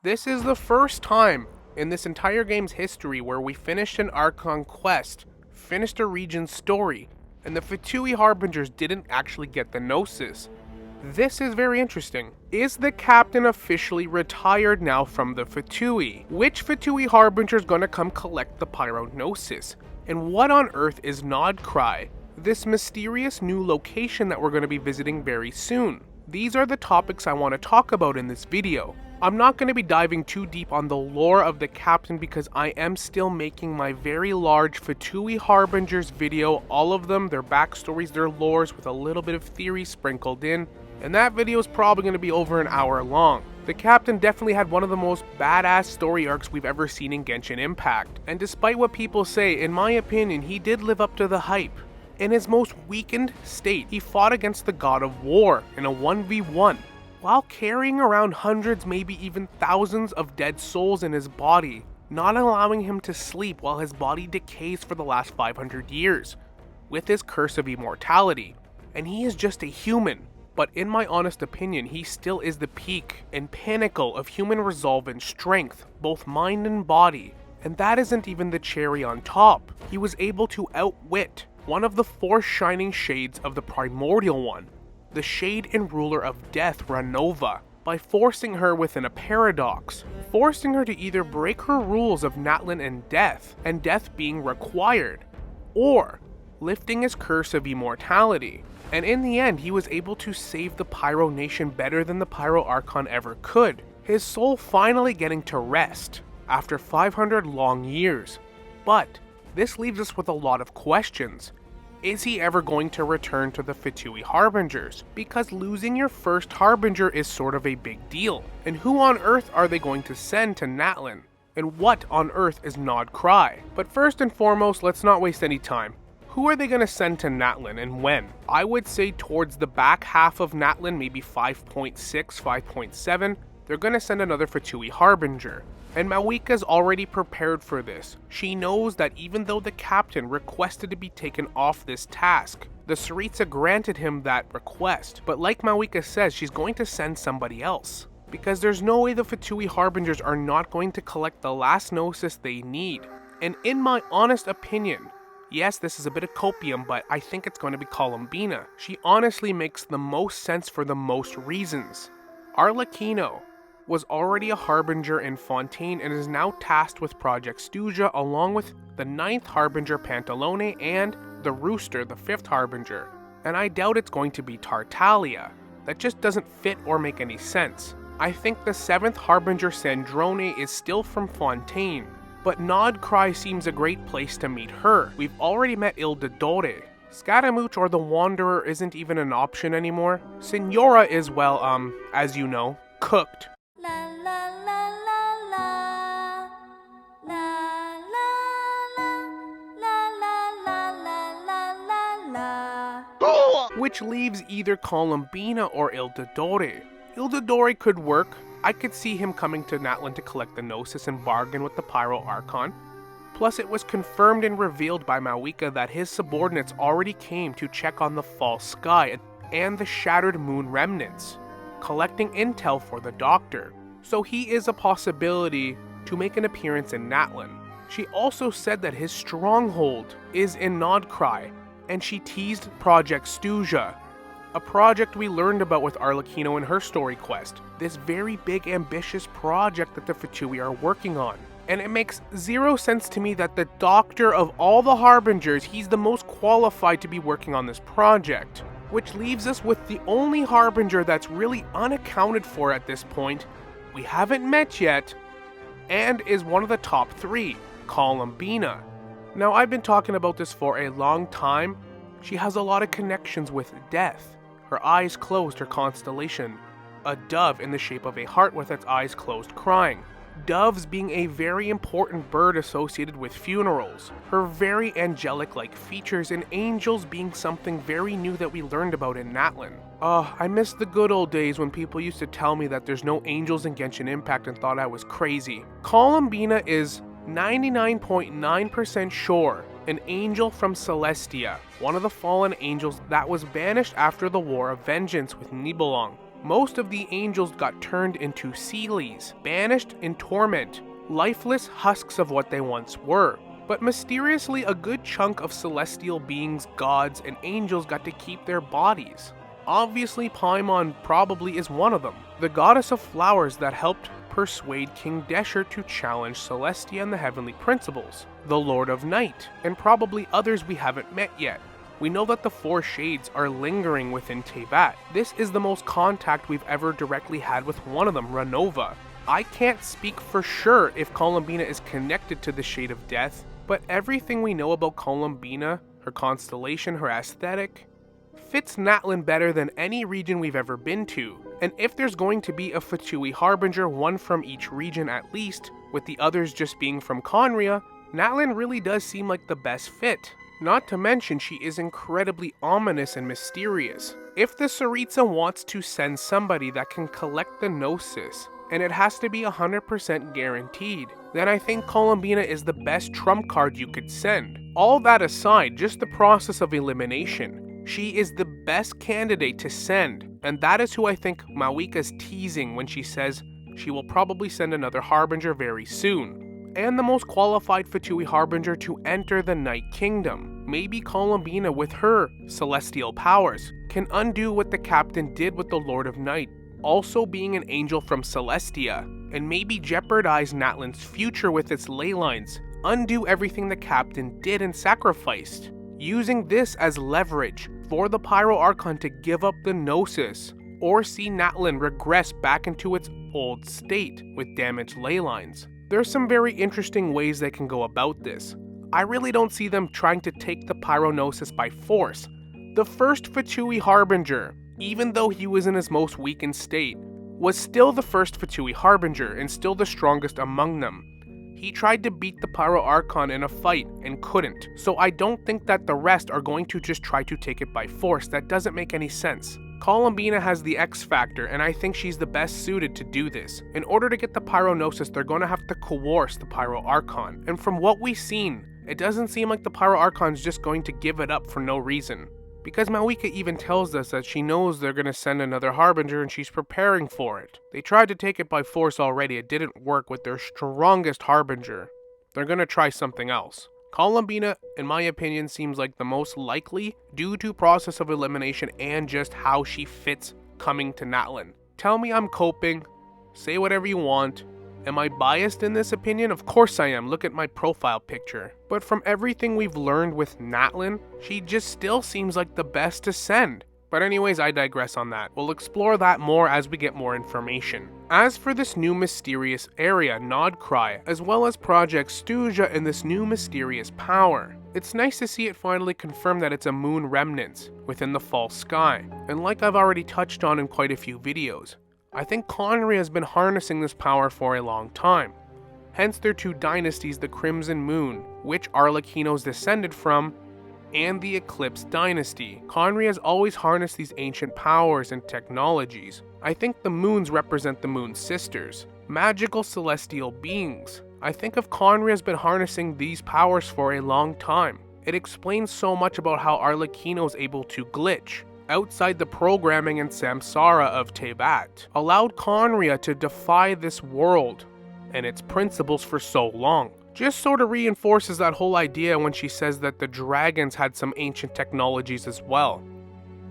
This is the first time in this entire game's history where we finished an Archon quest, finished a region's story, and the Fatui harbingers didn't actually get the Gnosis. This is very interesting. Is the captain officially retired now from the Fatui? Which Fatui harbinger is going to come collect the Pyro Gnosis? And what on earth is Nod-Krai, this mysterious new location that we're going to be visiting very soon? These are the topics I want to talk about in this video. I'm not going to be diving too deep on the lore of the captain because I am still making my very large Fatui harbingers video, all of them, their backstories, their lores, with a little bit of theory sprinkled in, and that video is probably going to be over an hour long. The captain definitely had one of the most badass story arcs we've ever seen in Genshin Impact, and despite what people say, in my opinion, he did live up to the hype. In his most weakened state, he fought against the god of war in a 1v1, while carrying around hundreds, maybe even thousands of dead souls in his body, not allowing him to sleep while his body decays for the last 500 years, with his curse of immortality. And he is just a human, but in my honest opinion, he still is the peak and pinnacle of human resolve and strength, both mind and body. And that isn't even the cherry on top. He was able to outwit one of the four shining shades of the primordial one, the shade and ruler of death, Ranova, by forcing her within a paradox, forcing her to either break her rules of Natlan and death being required, or lifting his curse of immortality. And in the end, he was able to save the Pyro Nation better than the Pyro Archon ever could, his soul finally getting to rest after 500 long years. But this leaves us with a lot of questions. Is he ever going to return to the Fatui harbingers? Because losing your first harbinger is sort of a big deal. And who on earth are they going to send to Natlan? And what on earth is Nod-Krai? But first and foremost, let's not waste any time. Who are they going to send to Natlan and when? I would say towards the back half of Natlan, maybe 5.6, 5.7, they're going to send another Fatui harbinger. And Mawika's already prepared for this. She knows that even though the captain requested to be taken off this task, the Tsaritsa granted him that request. But like Mawika says, she's going to send somebody else, because there's no way the Fatui harbingers are not going to collect the last Gnosis they need. And in my honest opinion, yes, this is a bit of copium, but I think it's going to be Columbina. She honestly makes the most sense for the most reasons. Arlecchino was already a harbinger in Fontaine and is now tasked with Project Stuzha, along with the 9th harbinger Pantalone and the Rooster, the 5th harbinger. And I doubt it's going to be Tartaglia. That just doesn't fit or make any sense. I think the 7th harbinger Sandrone is still from Fontaine, but Nod-Krai seems a great place to meet her. We've already met Il Dodore. Scaramouche or the Wanderer isn't even an option anymore. Signora is, well, as you know, cooked. Which leaves either Columbina or Il Dodore. Il Dodore could work. I could see him coming to Natlan to collect the Gnosis and bargain with the Pyro Archon. Plus, it was confirmed and revealed by Mawika that his subordinates already came to check on the false sky and the shattered moon remnants, collecting intel for the Doctor. So he is a possibility to make an appearance in Natlan. She also said that his stronghold is in Nod-Krai, and she teased Project Stuzha, a project we learned about with Arlecchino in her story quest. This very big ambitious project that the Fatui are working on. And it makes zero sense to me that the Doctor of all the harbingers, he's the most qualified to be working on this project. Which leaves us with the only harbinger that's really unaccounted for at this point, we haven't met yet, and is one of the top 3, Columbina. Now, I've been talking about this for a long time. She has a lot of connections with death. Her eyes closed, her constellation. A dove in the shape of a heart with its eyes closed crying. Doves being a very important bird associated with funerals. Her very angelic-like features, and angels being something very new that we learned about in Natlan. I miss the good old days when people used to tell me that there's no angels in Genshin Impact and thought I was crazy. Columbina is 99.9% sure an angel from Celestia, one of the fallen angels that was banished after the War of Vengeance with Nibelung. Most of the angels got turned into Seelies, banished in torment, lifeless husks of what they once were. But mysteriously, a good chunk of celestial beings, gods, and angels got to keep their bodies. Obviously, Paimon probably is one of them, the goddess of flowers that helped persuade King Desher to challenge Celestia and the Heavenly Principles, the Lord of Night, and probably others we haven't met yet. We know that the four shades are lingering within Teyvat. This is the most contact we've ever directly had with one of them, Renova. I can't speak for sure if Columbina is connected to the Shade of Death, but everything we know about Columbina, her constellation, her aesthetic, fits Natlan better than any region we've ever been to. And if there's going to be a Fatui harbinger, one from each region at least, with the others just being from Khaenri'ah, Natlan really does seem like the best fit. Not to mention she is incredibly ominous and mysterious. If the Tsaritsa wants to send somebody that can collect the Gnosis, and it has to be 100% guaranteed, then I think Columbina is the best trump card you could send. All that aside, just the process of elimination, she is the best candidate to send, and that is who I think Mawika's teasing when she says she will probably send another Harbinger very soon, and the most qualified Fatui Harbinger to enter the Night Kingdom. Maybe Columbina with her celestial powers can undo what the Captain did with the Lord of Night, also being an angel from Celestia, and maybe jeopardize Natlan's future with its ley lines, undo everything the Captain did and sacrificed, using this as leverage for the Pyro Archon to give up the Gnosis, or see Natlan regress back into its old state with damaged ley lines. There's some very interesting ways they can go about this. I really don't see them trying to take the Pyro Gnosis by force. The first Fatui Harbinger, even though he was in his most weakened state, was still the first Fatui Harbinger and still the strongest among them. He tried to beat the Pyro Archon in a fight and couldn't, so I don't think that the rest are going to just try to take it by force. That doesn't make any sense. Columbina has the X factor, and I think she's the best suited to do this. In order to get the Pyro Gnosis, they're going to have to coerce the Pyro Archon, and from what we've seen, it doesn't seem like the Pyro Archon's just going to give it up for no reason. Because Mawika even tells us that she knows they're going to send another Harbinger and she's preparing for it. They tried to take it by force already, it didn't work with their strongest Harbinger. They're going to try something else. Columbina, in my opinion, seems like the most likely due to process of elimination and just how she fits coming to Natlan. Tell me I'm coping, say whatever you want. Am I biased in this opinion? Of course I am, look at my profile picture. But from everything we've learned with Natlan, she just still seems like the best to send. But anyways, I digress on that. We'll explore that more as we get more information. As for this new mysterious area, Nod-Krai, as well as Project Stuzha and this new mysterious power, it's nice to see it finally confirm that it's a moon remnant within the false sky. And like I've already touched on in quite a few videos, I think Khaenri'ah has been harnessing this power for a long time. Hence their two dynasties, the Crimson Moon, which Arlecchino's descended from, and the Eclipse Dynasty. Khaenri'ah has always harnessed these ancient powers and technologies. I think the moons represent the Moon Sisters, magical celestial beings. I think if Khaenri'ah has been harnessing these powers for a long time, it explains so much about how Arlecchino is able to glitch outside the programming and samsara of Teyvat, allowed Khaenri'ah to defy this world and its principles for so long. Just sort of reinforces that whole idea when she says that the dragons had some ancient technologies as well.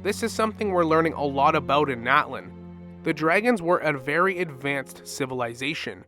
This is something we're learning a lot about in Natlan. The dragons were a very advanced civilization,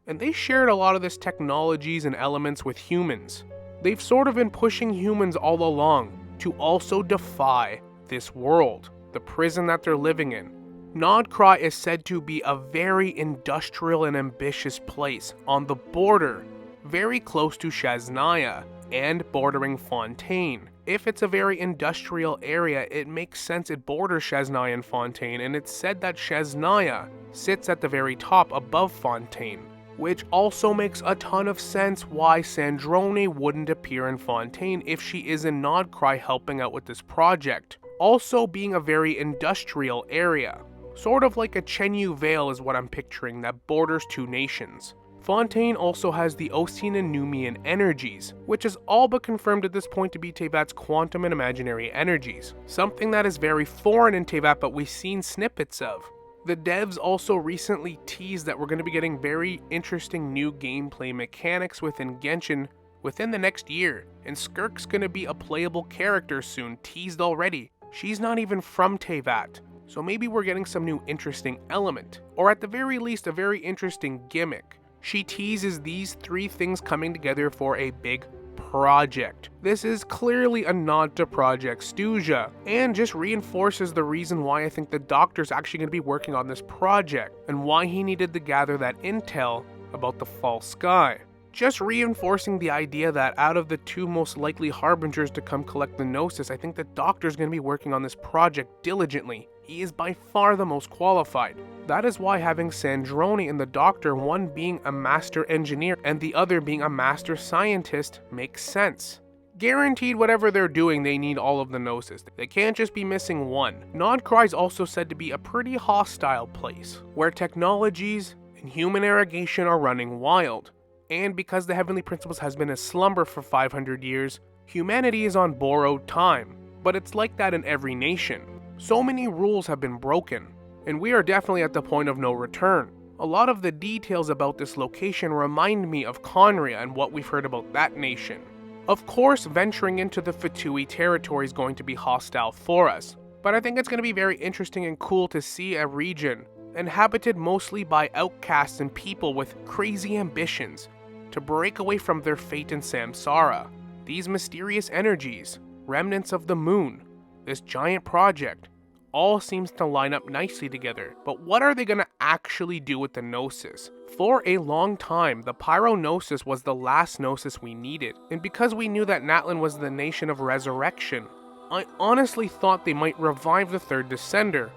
and they shared a lot of this technologies and elements with humans. They've sort of been pushing humans all along to also defy this world, the prison that they're living in. Nod-Krai is said to be a very industrial and ambitious place on the border, very close to Shasnaya and bordering Fontaine. If it's a very industrial area, it makes sense it borders Shasnaya and Fontaine, and it's said that Shasnaya sits at the very top above Fontaine, which also makes a ton of sense why Sandrone wouldn't appear in Fontaine if she is in Nod-Krai helping out with this project. Also being a very industrial area. Sort of like a Chenyu Vale is what I'm picturing that borders two nations. Fontaine also has the Osean and Numian energies, which is all but confirmed at this point to be Teyvat's quantum and imaginary energies. Something that is very foreign in Teyvat but we've seen snippets of. The devs also recently teased that we're going to be getting very interesting new gameplay mechanics within Genshin within the next year, and Skirk's going to be a playable character soon, teased already. She's not even from Teyvat, so maybe we're getting some new interesting element, or at the very least a very interesting gimmick. She teases these 3 things coming together for a big project. This is clearly a nod to Project Stuzha, and just reinforces the reason why I think the Doctor's actually going to be working on this project, and why he needed to gather that intel about the false sky. Just reinforcing the idea that out of the 2 most likely harbingers to come collect the Gnosis, I think the Doctor's going to be working on this project diligently. He is by far the most qualified. That is why having Sandrone and the Doctor, one being a master engineer and the other being a master scientist, makes sense. Guaranteed whatever they're doing, they need all of the Gnosis. They can't just be missing one. Nod-Krai is also said to be a pretty hostile place, where technologies and human irrigation are running wild. And because the Heavenly Principles has been a slumber for 500 years, humanity is on borrowed time. But it's like that in every nation. So many rules have been broken, and we are definitely at the point of no return. A lot of the details about this location remind me of Conria and what we've heard about that nation. Of course, venturing into the Fatui territory is going to be hostile for us, but I think it's going to be very interesting and cool to see a region inhabited mostly by outcasts and people with crazy ambitions to break away from their fate in Samsara. These mysterious energies, remnants of the moon, this giant project, all seems to line up nicely together. But what are they going to actually do with the Gnosis? For a long time, the Pyro Gnosis was the last Gnosis we needed, and because we knew that Natlan was the nation of resurrection, I honestly thought they might revive the 3rd Descender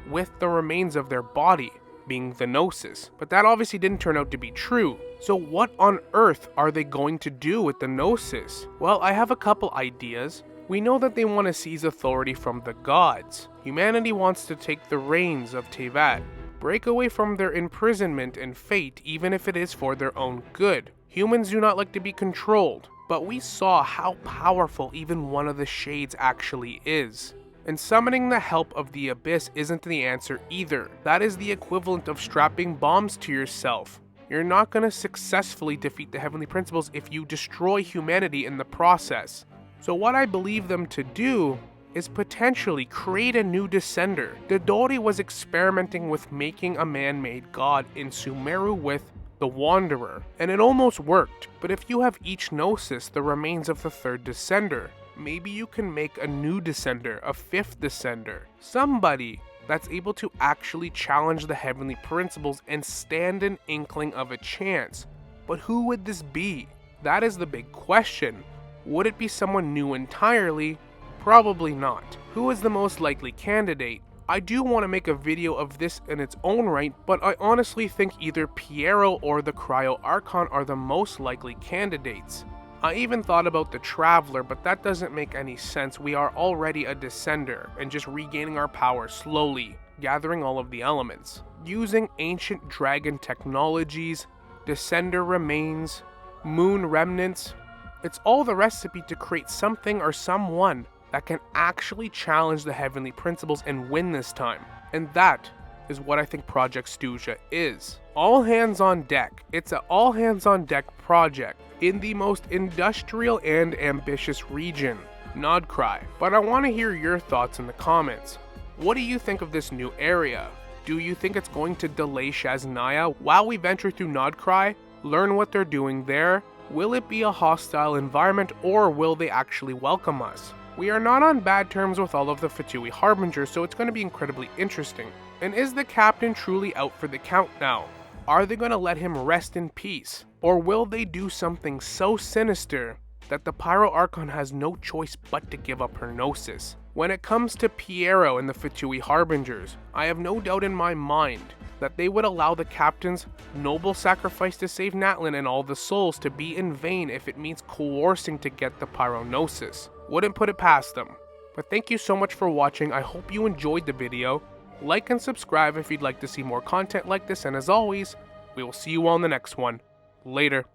with the remains of their body, being the Gnosis. But that obviously didn't turn out to be true. So what on earth are they going to do with the Gnosis? Well, I have a couple ideas. We know that they want to seize authority from the gods. Humanity wants to take the reins of Teyvat, break away from their imprisonment and fate, even if it is for their own good. Humans do not like to be controlled, but we saw how powerful even one of the shades actually is. And summoning the help of the Abyss isn't the answer either. That is the equivalent of strapping bombs to yourself. You're not going to successfully defeat the Heavenly Principles if you destroy humanity in the process. So what I believe them to do is potentially create a new Descender. Dodori was experimenting with making a man-made god in Sumeru with the Wanderer, and it almost worked. But if you have each Gnosis, the remains of the 3rd Descender, maybe you can make a new Descender, a 5th Descender. Somebody that's able to actually challenge the Heavenly Principles and stand an inkling of a chance. But who would this be? That is the big question. Would it be someone new entirely? Probably not. Who is the most likely candidate? I do want to make a video of this in its own right, but I honestly think either Pyro or the 5.3 Archon are the most likely candidates. I even thought about the Traveler, but that doesn't make any sense. We are already a Descender, and just regaining our power slowly, gathering all of the elements. Using ancient dragon technologies, Descender remains, moon remnants, it's all the recipe to create something or someone that can actually challenge the Heavenly Principles and win this time. And that is what I think Project Stuzha is. All hands on deck. It's an all hands on deck project in the most industrial and ambitious region, Nod-Krai. But I want to hear your thoughts in the comments. What do you think of this new area? Do you think it's going to delay Shaznia while we venture through Nod-Krai, learn what they're doing there? Will it be a hostile environment, or will they actually welcome us? We are not on bad terms with all of the Fatui harbingers, so it's going to be incredibly interesting. And is the captain truly out for the count now? Are they going to let him rest in peace? Or will they do something so sinister that the Pyro Archon has no choice but to give up her Gnosis? When it comes to Pyro and the Fatui harbingers, I have no doubt in my mind that they would allow the captain's noble sacrifice to save Natlan and all the souls to be in vain if it means coercing to get the Pyro Gnosis. Wouldn't put it past them. But thank you so much for watching. I hope you enjoyed the video. Like and subscribe if you'd like to see more content like this, and as always, we will see you all in the next one. Later.